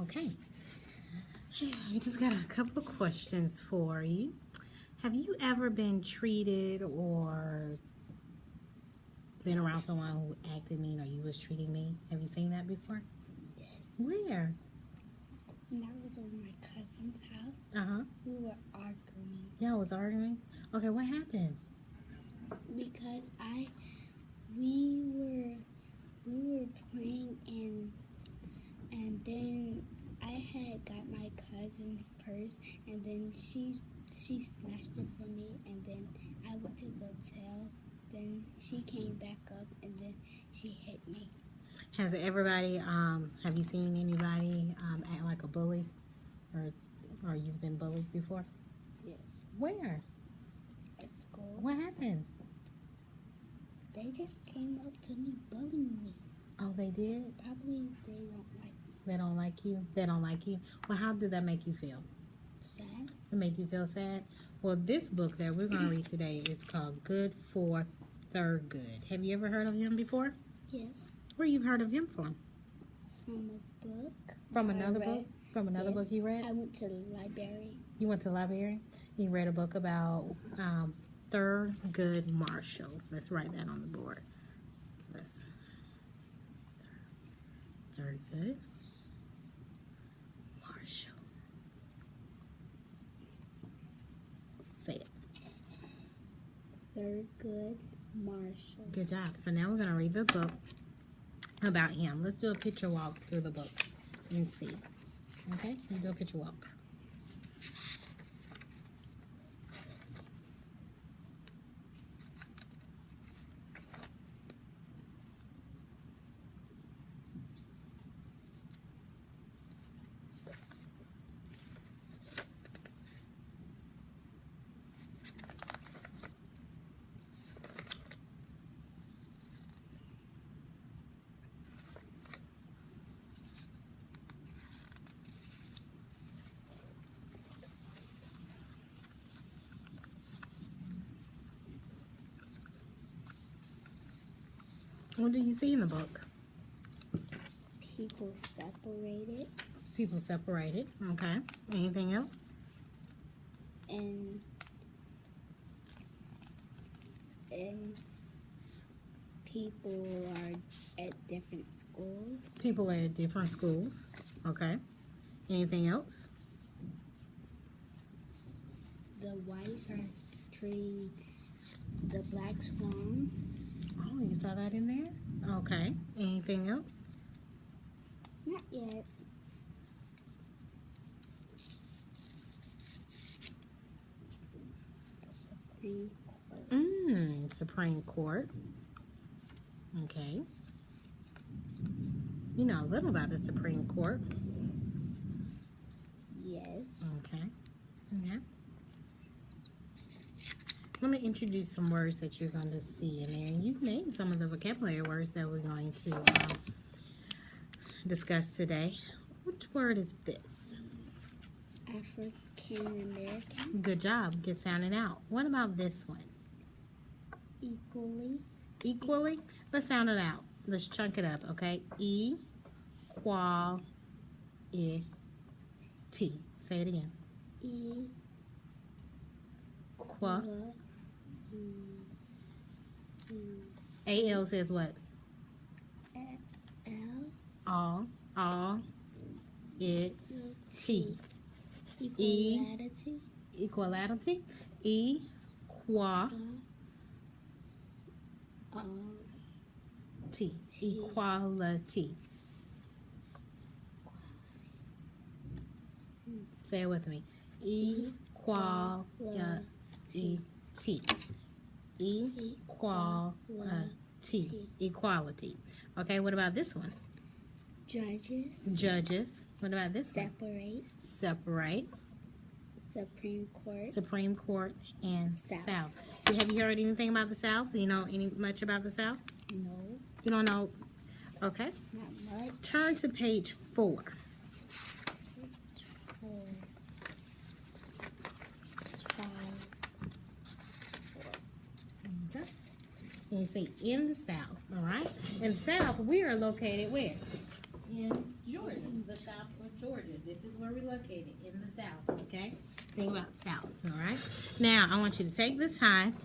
Okay. I just got a couple of questions for you. Have you ever been treated or been around someone who acted mean or you was treating mean? Have you seen that before? Yes. Where? When I was at my cousin's house, Uh-huh. we were arguing. Y'all was arguing? Okay, what happened? Because we were playing and then I had got my cousin's purse and then she snatched it from me and then I went to go tell. Then she came back up and then she hit me. Has everybody, have you seen anybody act like a bully? Or you've been bullied before? Yes. Where? At school. What happened? They just came up to me bullying me. Oh, they did? Probably they don't like me. They don't like you? They don't like you? Well, how did that make you feel? Sad. It made you feel sad? Well, this book that we're going to read today is called Good for Third Good. Have you ever heard of him before? Yes. Where you've heard of him from? From a book. From another book? From another book you read? I went to the library. You went to the library? You read a book about Thurgood Marshall. Let's write that on the board. Thurgood Marshall. Say it. Thurgood Marshall. Good job. So now we're going to read the book about him. Let's do a picture walk through the book and see. Okay? You do a picture walk. What do you see in the book? People separated. People separated. Okay. Anything else? And people are at different schools. People at different schools. Okay. Anything else? The whites are treating the blacks wrong. Oh, you saw that in there? Okay. Anything else? Not yet. Supreme Court. Supreme Court. Okay. You know a little about the Supreme Court. Yes. Okay. Yeah. Let me introduce some words that you're going to see in there. And you've named some of the vocabulary words that we're going to discuss today. Which word is this? African American. Good job. Get sounding out. What about this one? Equally. Equally? Let's sound it out. Let's chunk it up, okay? E-qual-i-t. Say it again. Qua. A-L says what? L. All. It. T. Equality. Equality. E. Qua. T. Equality. Say it with me. Equality. Equality. Equality. Okay, what about this one? Judges. Judges. What about this one? Separate. Separate. Supreme Court. Supreme Court and South. South. Have you heard anything about the South? Do you know much about the South? No. You don't know? Okay. Not much. Turn to page 4. And you see in the South, all right? In the South, we are located where? In Georgia, the South of Georgia. This is where we're located, in the South, okay? Think about the South, all right? Now, I want you to take this time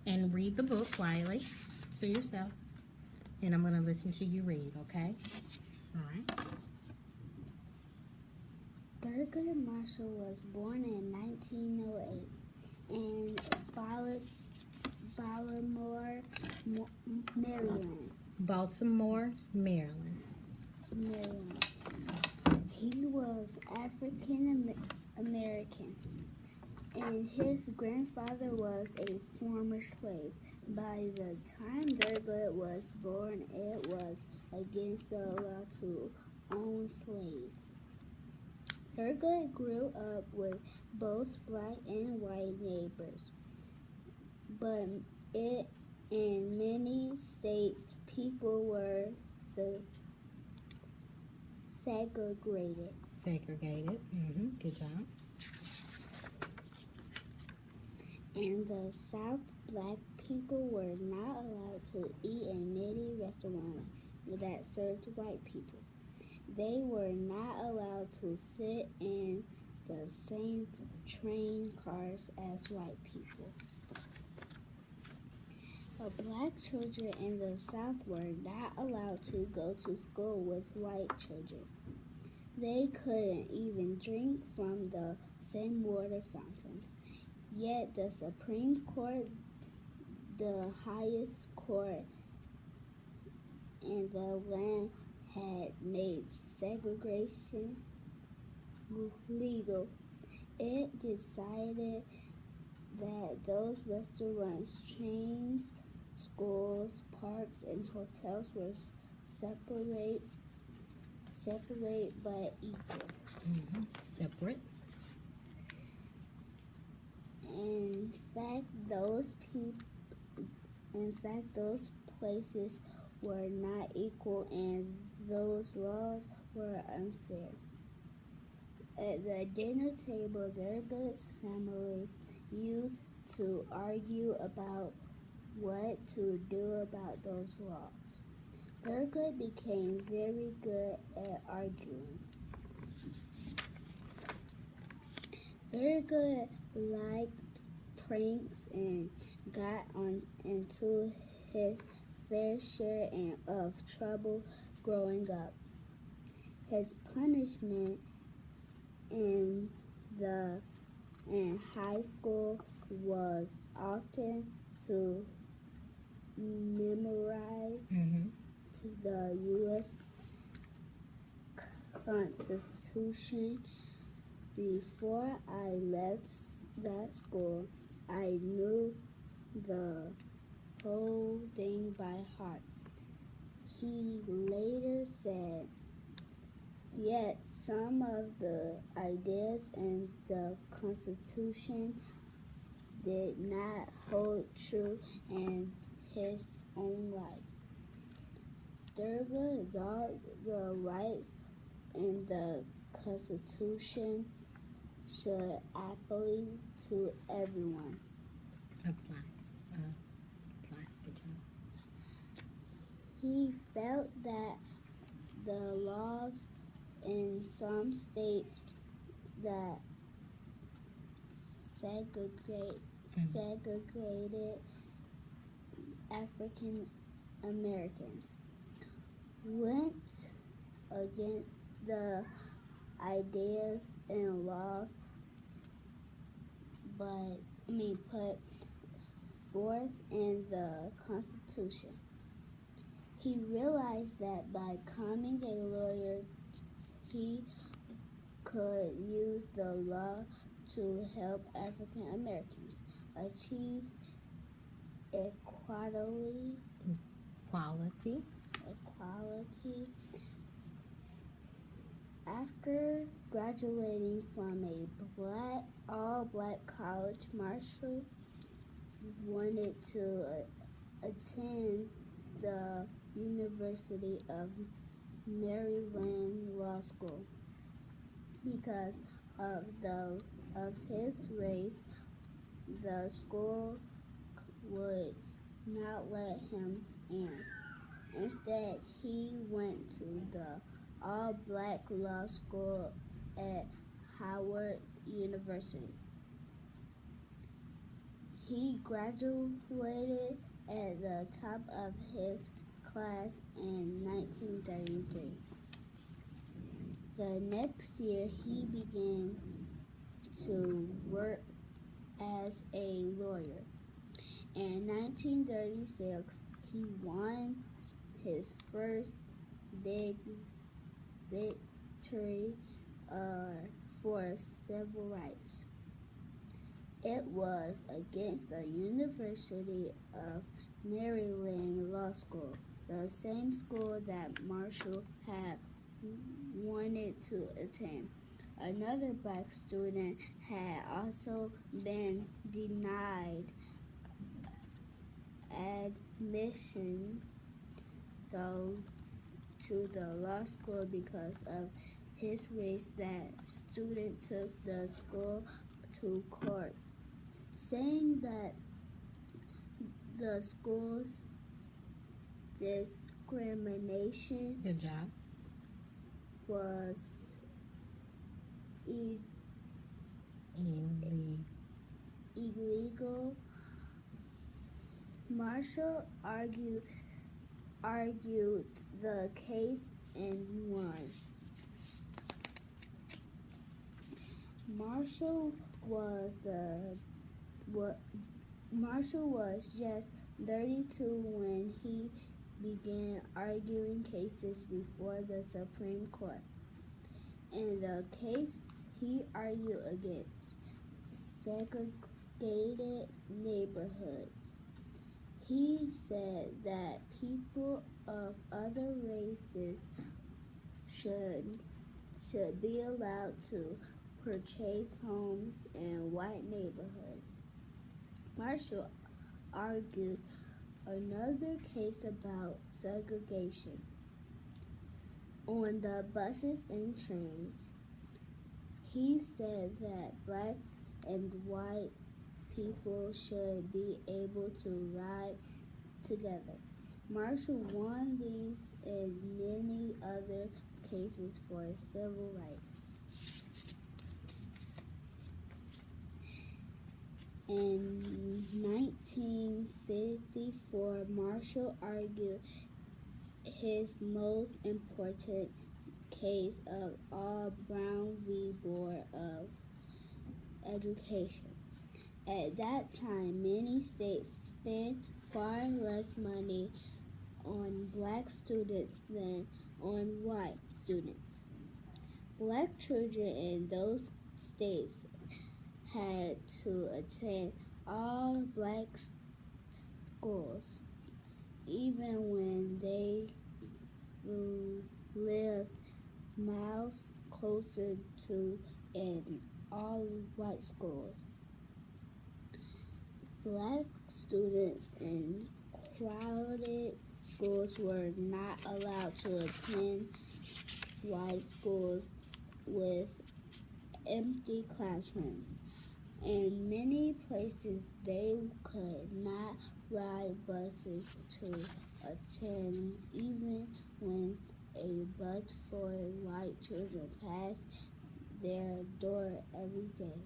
and read the book quietly to yourself. And I'm going to listen to you read, okay? All right. Thurgood Marshall was born in 1908 in Baltimore, Maryland. Baltimore, Maryland. He was African American, and his grandfather was a former slave. By the time Thurgood was born, it was against the law to own slaves. Thurgood grew up with both black and white neighbors, but in many states, people were segregated. Segregated. Good job. In the South, black people were not allowed to eat in many restaurants that served white people. They were not allowed to sit in the same train cars as white people. Black children in the South were not allowed to go to school with white children. They couldn't even drink from the same water fountains. Yet the Supreme Court, the highest court in the land, had made segregation legal. It decided that those restaurants, trains, schools, parks, and hotels were separate but equal. Separate. In fact, those places were not equal, and those laws were unfair. At the dinner table, Thurgood's family used to argue about what to do about those laws. Thurgood became very good at arguing. Thurgood liked pranks and got into his fair share of trouble growing up. His punishment in high school was often to memorize to the U.S. Constitution. Before I left that school, I knew the whole thing by heart. He later said, yet some of the ideas in the Constitution did not hold true in his own life. Thurgood thought the rights in the Constitution should apply to everyone. Apply. Good job. He felt that the laws in some states that segregated African Americans went against the ideas and laws put forth in the Constitution. He realized that by becoming a lawyer, he could use the law to help African Americans achieve equality. After graduating from a all-black college, Marshall wanted to attend the University of Maryland Law School. Because of his race, the school would not let him in. Instead, he went to the all-black law school at Howard University. He graduated at the top of his class in 1933. The next year, he began to work as a lawyer. In 1936, he won his first big victory for civil rights. It was against the University of Maryland Law School, the same school that Marshall had wanted to attend. Another black student had also been denied admission, though, to the law school because of his race. That student took the school to court, saying that the school's discrimination Good job. was illegal. Marshall argued the case and won. Marshall was just 32 when he began arguing cases before the Supreme Court. In the case, he argued against segregated neighborhoods. He said that people of other races should be allowed to purchase homes in white neighborhoods. Marshall argued another case about segregation on the buses and trains. He said that black and white people should be able to ride together. Marshall won these and many other cases for civil rights. In 1954, Marshall argued his most important case of all, Brown v. Board of Education. At that time, many states spent far less money on black students than on white students. Black children in those states had to attend all black schools, even when they lived miles closer to an all-white schools. Black students in crowded schools were not allowed to attend white schools with empty classrooms. In many places, they could not ride buses to attend, even when a bus for white children passed their door every day.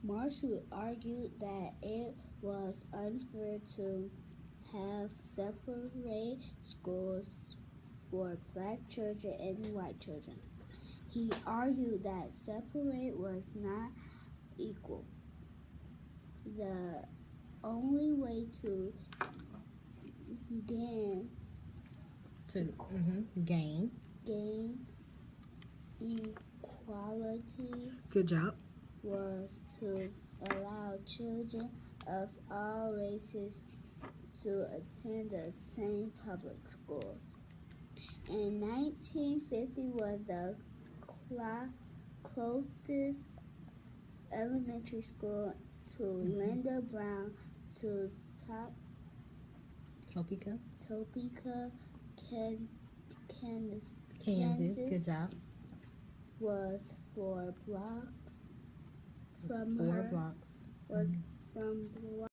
Marshall argued that it was unfair to have separate schools for black children and white children. He argued that separate was not equal. The only way to gain equality Good job. was to allow children of all races to attend the same public schools. In 1951, the closest elementary school to Linda Brown to Topeka, Kansas. Good job. Was 4 blocks from Four her. blocks. Was from